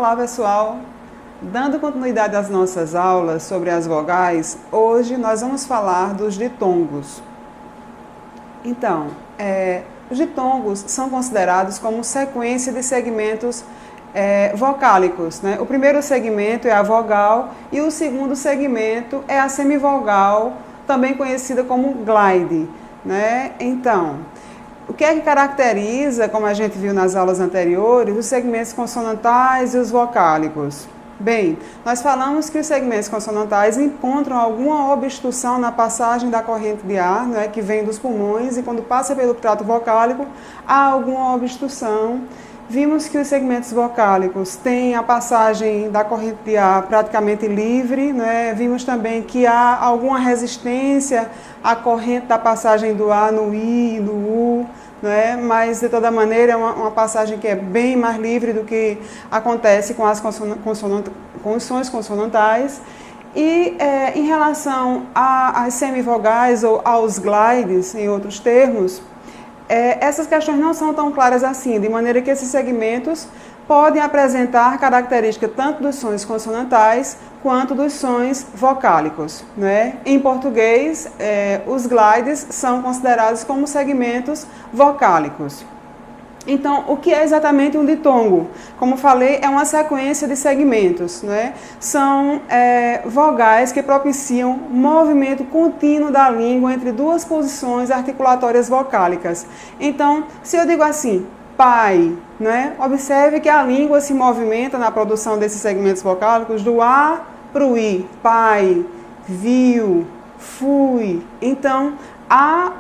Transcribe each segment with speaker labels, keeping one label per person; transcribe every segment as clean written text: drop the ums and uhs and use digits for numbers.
Speaker 1: Olá pessoal, dando continuidade às nossas aulas sobre as vogais, hoje nós vamos falar dos ditongos. Então, os ditongos são considerados como sequência de segmentos vocálicos, né? O primeiro segmento é a vogal e o segundo segmento é a semivogal, também conhecida como glide, né? Então, o que é que caracteriza, como a gente viu nas aulas anteriores, os segmentos consonantais e os vocálicos? Bem, nós falamos que os segmentos consonantais encontram alguma obstrução na passagem da corrente de ar, né, que vem dos pulmões, e quando passa pelo trato vocálico, há alguma obstrução. Vimos que os segmentos vocálicos têm a passagem da corrente de ar praticamente livre, né? Vimos também que há alguma resistência à corrente da passagem do ar no I e no U, né? Mas de toda maneira é uma passagem que é bem mais livre do que acontece com as sons consonantais. E em relação às semivogais ou aos glides, em outros termos, essas questões não são tão claras assim, de maneira que esses segmentos podem apresentar características tanto dos sons consonantais quanto dos sons vocálicos, né? Em português, os glides são considerados como segmentos vocálicos. Então, o que é exatamente um ditongo? Como falei, é uma sequência de segmentos, né? São vogais que propiciam movimento contínuo da língua entre duas posições articulatórias vocálicas. Então, se eu digo assim, pai, né? Observe que a língua se movimenta na produção desses segmentos vocálicos do A para o I, pai, viu, fui. Então, há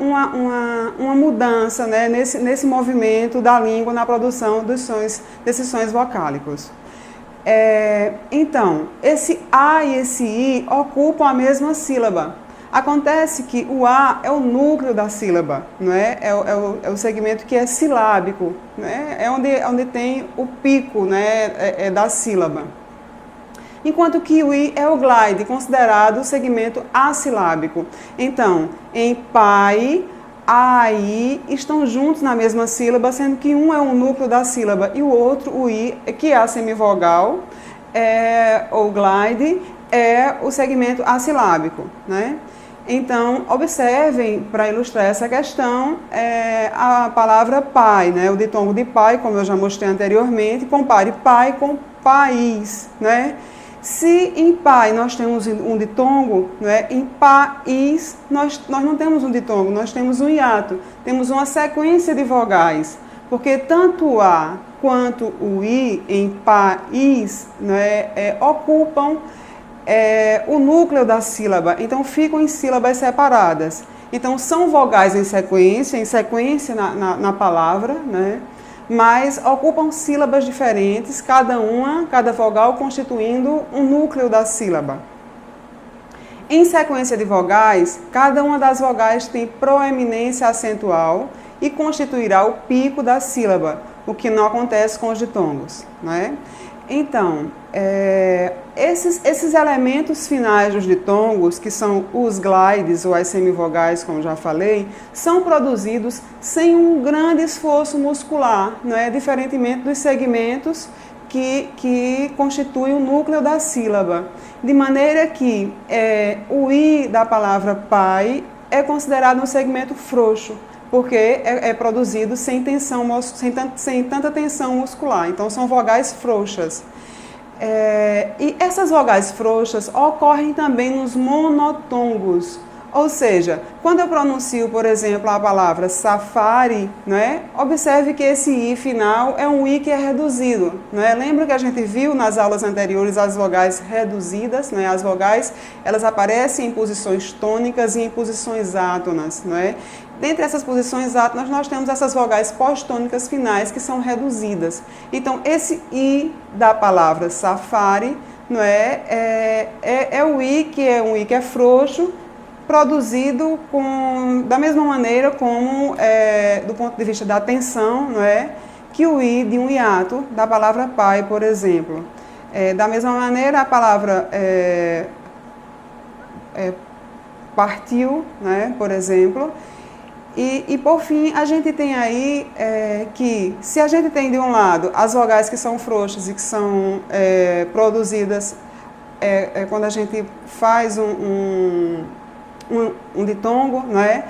Speaker 1: uma mudança, né, nesse movimento da língua na produção desses sons vocálicos. Então, esse A e esse I ocupam a mesma sílaba. Acontece que o A é o núcleo da sílaba, não é? É o segmento que é silábico, né? É onde tem o pico, né, da sílaba. Enquanto que o I é o glide, considerado o segmento assilábico. Então, em pai, A e I estão juntos na mesma sílaba, sendo que um é o núcleo da sílaba e o outro, o I, que é a semivogal, ou glide, é o segmento assilábico, né? Então, observem, para ilustrar essa questão, a palavra pai, né? O ditongo de pai, como eu já mostrei anteriormente, compare pai com país, né? Se em pai nós temos um ditongo, né, em país nós não temos um ditongo, nós temos um hiato, temos uma sequência de vogais, porque tanto o A quanto o I em país, né, ocupam o núcleo da sílaba, então ficam em sílabas separadas. Então são vogais em sequência na palavra, né? Mas ocupam sílabas diferentes, cada vogal constituindo um núcleo da sílaba. Em sequência de vogais, cada uma das vogais tem proeminência acentual e constituirá o pico da sílaba, o que não acontece com os ditongos, né? Então, esses elementos finais dos ditongos, que são os glides ou as semivogais, como já falei, são produzidos sem um grande esforço muscular, né? Diferentemente dos segmentos que constituem o núcleo da sílaba. De maneira que o I da palavra pai é considerado um segmento frouxo, porque é produzido sem tanta tensão muscular. Então, são vogais frouxas. E essas vogais frouxas ocorrem também nos monotongos. Ou seja, quando eu pronuncio, por exemplo, a palavra safari, né, observe que esse I final é um I que é reduzido. Né? Lembra que a gente viu nas aulas anteriores as vogais reduzidas? Né? As vogais elas aparecem em posições tônicas e em posições átonas. Né? Dentre essas posições átonas, nós temos essas vogais pós-tônicas finais que são reduzidas. Então, esse I da palavra safari, não é o I que é um I que é frouxo, produzido da mesma maneira como, do ponto de vista da tensão, não é, que o I de um hiato da palavra pai, por exemplo. Da mesma maneira, a palavra partiu, né, por exemplo, E por fim, a gente tem aí que, se a gente tem de um lado as vogais que são frouxas e que são produzidas quando a gente faz um ditongo, não é?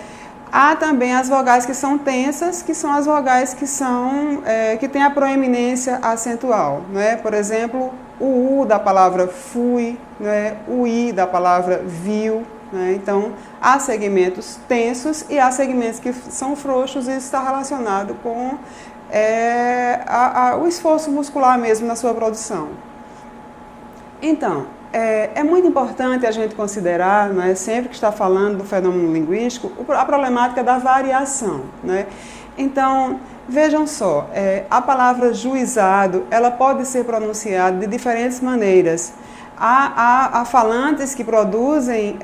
Speaker 1: Há também as vogais que são tensas, que são as vogais que têm a proeminência acentual, não é? Por exemplo, o U da palavra fui, não é? O I da palavra viu. Então, há segmentos tensos e há segmentos que são frouxos, e isso está relacionado com o esforço muscular mesmo na sua produção. Então, é muito importante a gente considerar, sempre que está falando do fenômeno linguístico, a problemática da variação. Então, vejam só, a palavra juizado, ela pode ser pronunciada de diferentes maneiras. Há falantes que produzem,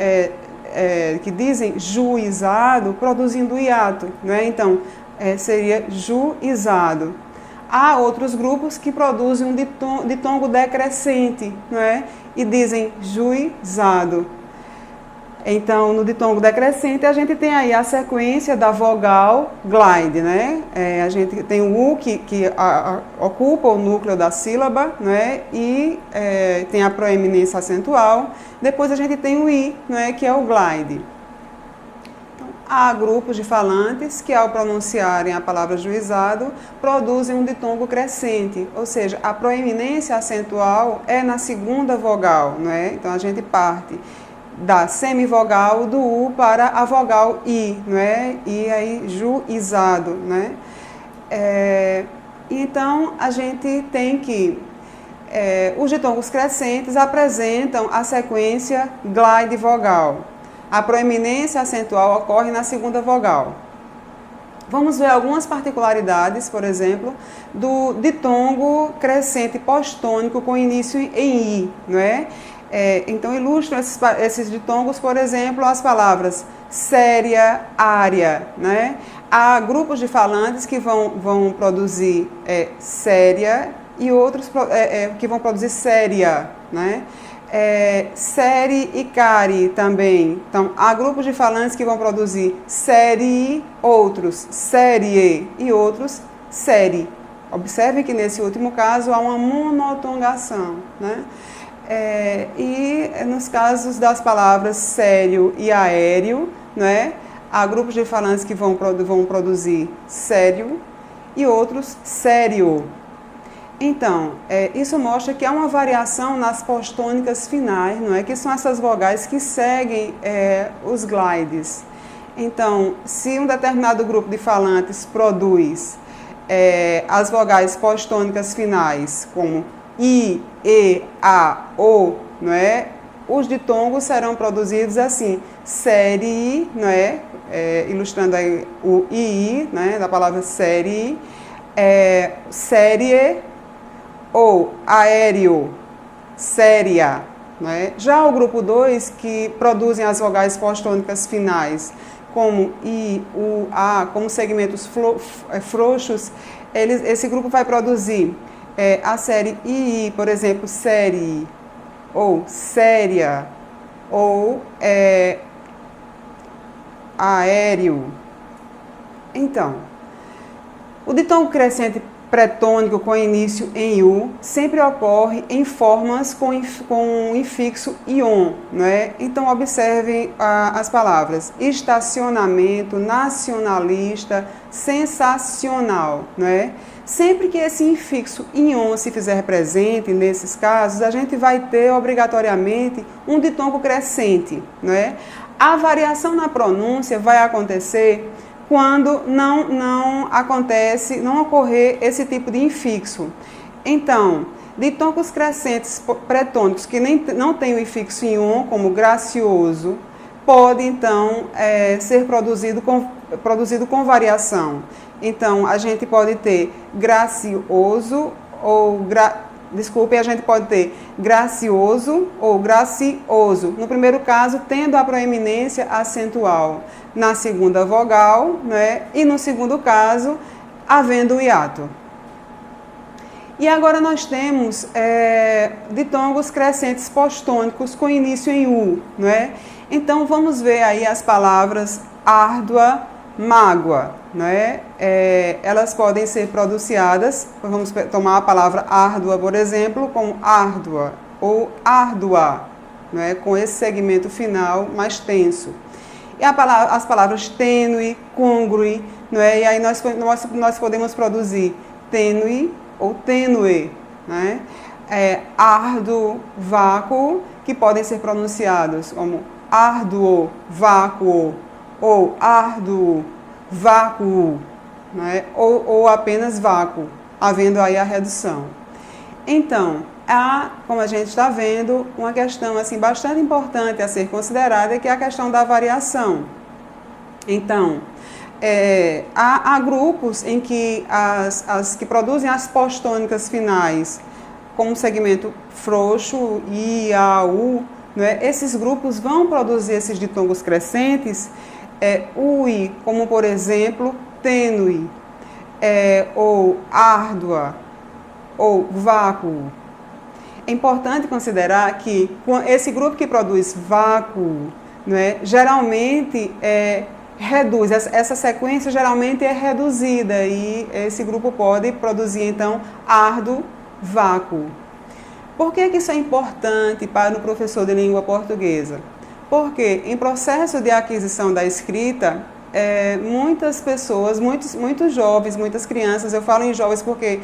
Speaker 1: que dizem juizado, produzindo hiato, Então, seria juizado. Há outros grupos que produzem um ditongo decrescente, E dizem juizado. Então, no ditongo decrescente, a gente tem aí a sequência da vogal glide, A gente tem o U que ocupa o núcleo da sílaba, E tem a proeminência acentual. Depois a gente tem o I, que é o glide. Então, há grupos de falantes que, ao pronunciarem a palavra juizado, produzem um ditongo crescente, ou seja, a proeminência acentual é na segunda vogal, Então, a gente parte da semivogal do U para a vogal I, E aí, juizado, Então, a gente tem que os ditongos crescentes apresentam a sequência glide vogal. A proeminência acentual ocorre na segunda vogal. Vamos ver algumas particularidades, por exemplo, do ditongo crescente pós-tônico com início em I, Então, ilustram esses ditongos, por exemplo, as palavras séria, área, Há grupos de falantes que vão produzir séria e outros que vão produzir séria, série e cari também. Então, há grupos de falantes que vão produzir série, outros série e outros série. Observe que nesse último caso há uma monotongação, E nos casos das palavras sério e aéreo, há grupos de falantes que vão produzir sério e outros sério. Então, isso mostra que há uma variação nas pós-tônicas finais, que são essas vogais que seguem os glides. Então, se um determinado grupo de falantes produz as vogais pós-tônicas finais, como I, E, A, O, os ditongos serão produzidos assim, série, ilustrando aí o II, da palavra série, série, ou aéreo, séria. Já o grupo 2, que produzem as vogais pós-tônicas finais, como I, U, A, como segmentos frouxos, esse grupo vai produzir a série II, por exemplo, série, ou séria, ou aéreo. Então, o ditongo crescente pretônico com início em U sempre ocorre em formas com infixo ion, Então, observem as palavras estacionamento, nacionalista, sensacional, Sempre que esse infixo ion se fizer presente, nesses casos, a gente vai ter obrigatoriamente um ditongo crescente, A variação na pronúncia vai acontecer quando não ocorrer esse tipo de infixo. Então, ditongos crescentes pretônicos que não têm o infixo em on, como gracioso, pode então ser produzido com variação. Então, a gente pode ter gracioso a gente pode ter gracioso ou gracioso. No primeiro caso, tendo a proeminência acentual na segunda vogal, E no segundo caso, havendo o hiato. E agora nós temos ditongos crescentes pós-tônicos com início em U, Então, vamos ver aí as palavras árdua, mágoa, né? Elas podem ser pronunciadas, vamos tomar a palavra árdua, por exemplo, como árdua ou árdua, né? Com esse segmento final mais tenso. E as palavras tênue, côngrue, né? E aí nós podemos produzir tênue ou tênue, né? Árduo, vácuo, que podem ser pronunciados como árduo, vácuo, ou árduo, vácuo, né? Ou apenas vácuo, havendo aí a redução. Então, como a gente está vendo, uma questão assim, bastante importante a ser considerada, que é a questão da variação. Então, há grupos em que as que produzem as postônicas finais, como o segmento frouxo, I, A, U, né? Esses grupos vão produzir esses ditongos crescentes, ui, como por exemplo, tênue, ou árdua, ou vácuo. É importante considerar que esse grupo que produz vácuo, né, geralmente reduz, essa sequência geralmente é reduzida e esse grupo pode produzir então árduo, vácuo. Por que isso é importante para o professor de língua portuguesa? Porque em processo de aquisição da escrita, muitas pessoas, muitos jovens, muitas crianças, eu falo em jovens porque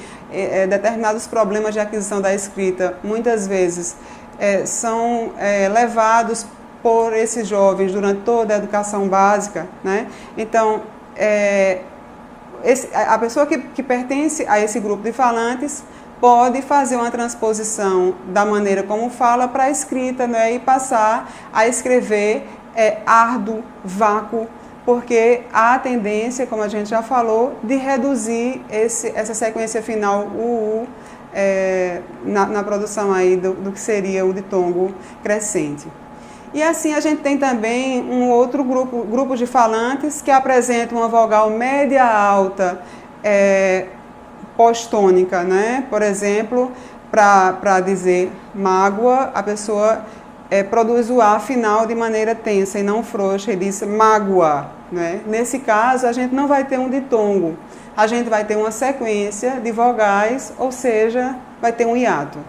Speaker 1: determinados problemas de aquisição da escrita, muitas vezes, são levados por esses jovens durante toda a educação básica, né? Então, a pessoa que pertence a esse grupo de falantes pode fazer uma transposição da maneira como fala para a escrita, né, e passar a escrever árduo, vácuo, porque há a tendência, como a gente já falou, de reduzir essa sequência final UU na produção aí do que seria o ditongo crescente. E assim a gente tem também um outro grupo de falantes que apresentam uma vogal média alta, postônica, né? Por exemplo, para dizer mágoa, a pessoa produz o A final de maneira tensa e não frouxa e diz mágoa, né? Nesse caso, a gente não vai ter um ditongo, a gente vai ter uma sequência de vogais, ou seja, vai ter um hiato.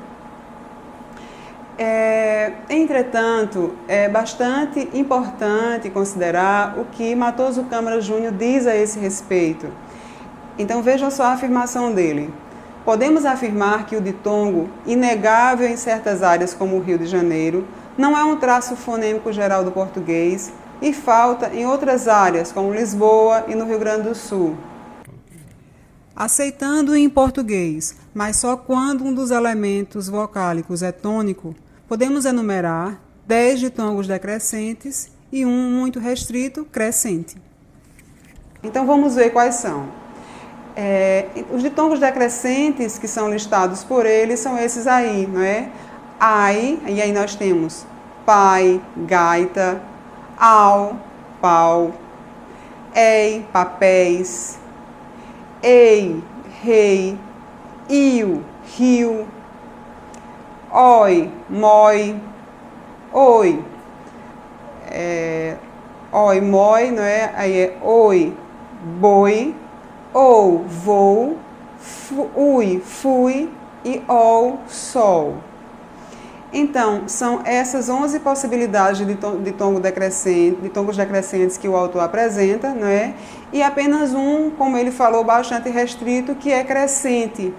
Speaker 1: Entretanto, é bastante importante considerar o que Matoso Câmara Júnior diz a esse respeito. Então vejam só a afirmação dele. Podemos afirmar que o ditongo, inegável em certas áreas como o Rio de Janeiro, não é um traço fonêmico geral do português e falta em outras áreas como Lisboa e no Rio Grande do Sul. Aceitando em português, mas só quando um dos elementos vocálicos é tônico, podemos enumerar 10 ditongos decrescentes e um muito restrito crescente. Então vamos ver quais são. Os ditongos decrescentes que são listados por ele são esses aí, não é? Ai, e aí nós temos pai, gaita, au, pau, ei, papéis, ei, rei, iu, rio, oi, moi, oi, oi, moi, não é? Aí é oi, boi, ou, vou, ui, fui e ou, sol. Então, são essas 11 possibilidades de tongos decrescentes que o autor apresenta, não é? E apenas um, como ele falou, bastante restrito, que é crescente.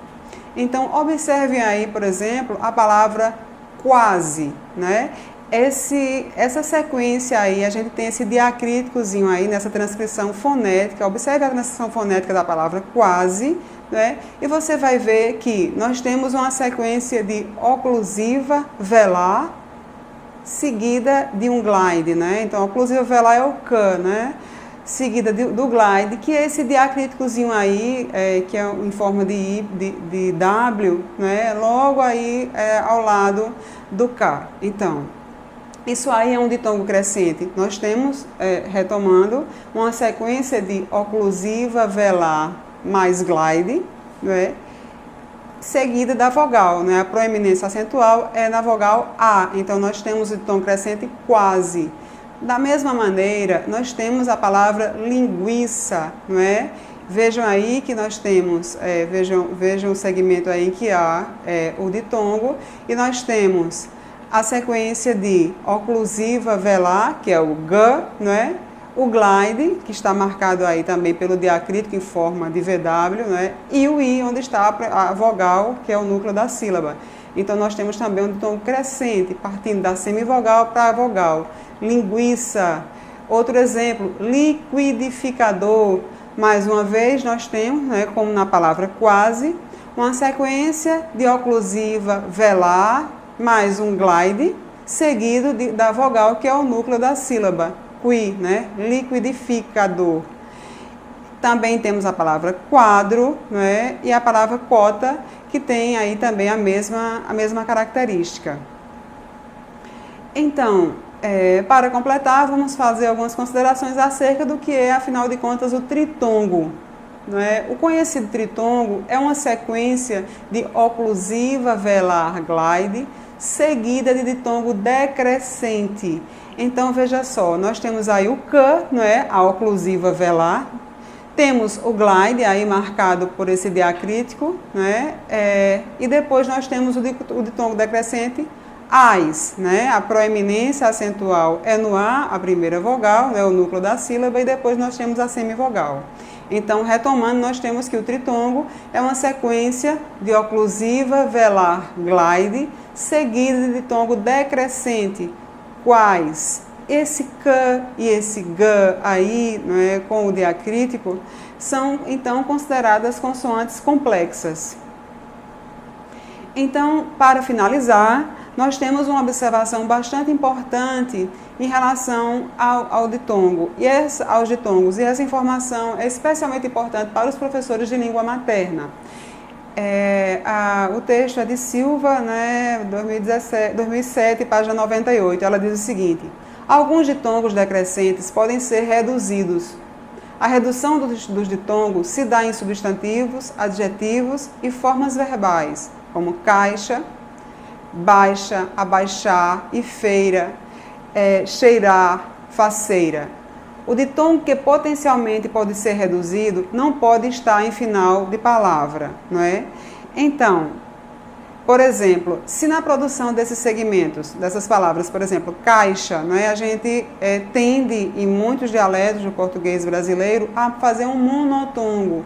Speaker 1: Então, observem aí, por exemplo, a palavra quase, né? Essa sequência aí, a gente tem esse diacríticozinho aí nessa transcrição fonética. Observe a transcrição fonética da palavra quase, né? E você vai ver que nós temos uma sequência de oclusiva velar seguida de um glide, né? Então, oclusiva velar é o K, né? Seguida do glide, que é esse diacríticozinho aí, que é em forma de I, de W, né? Logo aí ao lado do K. Então, isso aí é um ditongo crescente. Nós temos, retomando, uma sequência de oclusiva velar mais glide, né? Seguida da vogal, né? A proeminência acentual é na vogal A. Então, nós temos o ditongo crescente quase. Da mesma maneira, nós temos a palavra linguiça, não é? Vejam aí que nós temos, vejam o segmento aí em que há o ditongo, e nós temos a sequência de oclusiva velar, que é o G, não é? O glide, que está marcado aí também pelo diacrítico em forma de VW, não é? E o I, onde está a vogal, que é o núcleo da sílaba. Então, nós temos também um ditongo crescente, partindo da semivogal para a vogal. Linguiça. Outro exemplo, liquidificador. Mais uma vez, nós temos, né, como na palavra quase, uma sequência de oclusiva velar, mais um glide, seguido da vogal, que é o núcleo da sílaba. Qui, né? Liquidificador. Também temos a palavra quadro, né? E a palavra cota, que tem aí também a mesma característica. Então, para completar, vamos fazer algumas considerações acerca do que é, afinal de contas, o tritongo. Não é? O conhecido tritongo é uma sequência de oclusiva velar glide, seguida de ditongo decrescente. Então, veja só, nós temos aí o K, não é? A oclusiva velar. Temos o glide, aí marcado por esse diacrítico, né? E depois nós temos o ditongo decrescente, AIS, né? A proeminência acentual é no A, a primeira vogal, né? O núcleo da sílaba, e depois nós temos a semivogal. Então, retomando, nós temos que o tritongo é uma sequência de oclusiva velar glide, seguida de ditongo decrescente, quais esse K e esse G aí, não é, com o diacrítico, são então consideradas consoantes complexas. Então, para finalizar, nós temos uma observação bastante importante em relação ao ditongo e aos ditongos, e essa informação é especialmente importante para os professores de língua materna. O texto é de Silva, né, 2007, página 98. Ela diz o seguinte: alguns ditongos decrescentes podem ser reduzidos. A redução dos ditongos se dá em substantivos, adjetivos e formas verbais, como caixa, baixa, abaixar e feira, cheirar, faceira. O ditongo que potencialmente pode ser reduzido não pode estar em final de palavra, não é? Então, por exemplo, se na produção desses segmentos, dessas palavras, por exemplo, caixa, não é? A gente tende, em muitos dialetos do português brasileiro, a fazer um monotongo.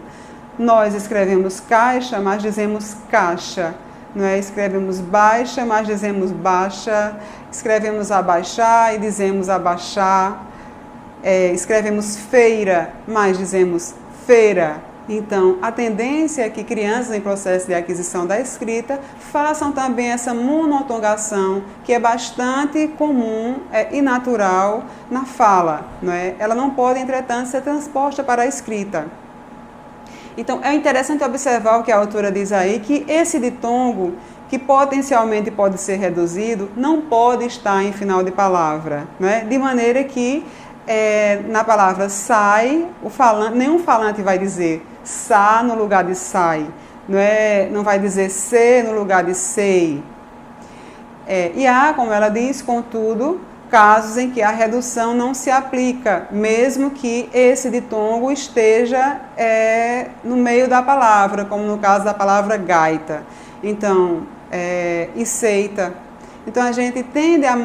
Speaker 1: Nós escrevemos caixa, mas dizemos caixa. Não é? Escrevemos baixa, mas dizemos baixa. Escrevemos abaixar e dizemos abaixar. Escrevemos feira, mas dizemos feira. Então, a tendência é que crianças em processo de aquisição da escrita façam também essa monotongação, que é bastante comum e natural na fala. Não é? Ela não pode, entretanto, ser transposta para a escrita. Então, é interessante observar o que a autora diz aí, que esse ditongo, que potencialmente pode ser reduzido, não pode estar em final de palavra. Não é? De maneira que na palavra sai, nenhum falante vai dizer sa no lugar de sai, não vai dizer se no lugar de sei. E há, como ela diz, contudo, casos em que a redução não se aplica, mesmo que esse ditongo esteja no meio da palavra, como no caso da palavra gaita. Então, e seita. Então, a gente tende a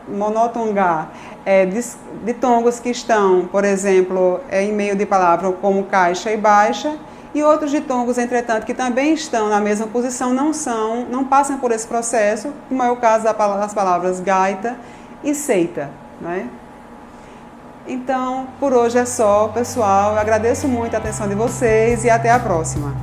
Speaker 1: monotongar ditongos que estão, por exemplo, em meio de palavra, como caixa e baixa, e outros ditongos, entretanto, que também estão na mesma posição, não passam por esse processo, como é o caso das palavras gaita e seita. Né? Então, por hoje é só, pessoal. Eu agradeço muito a atenção de vocês e até a próxima.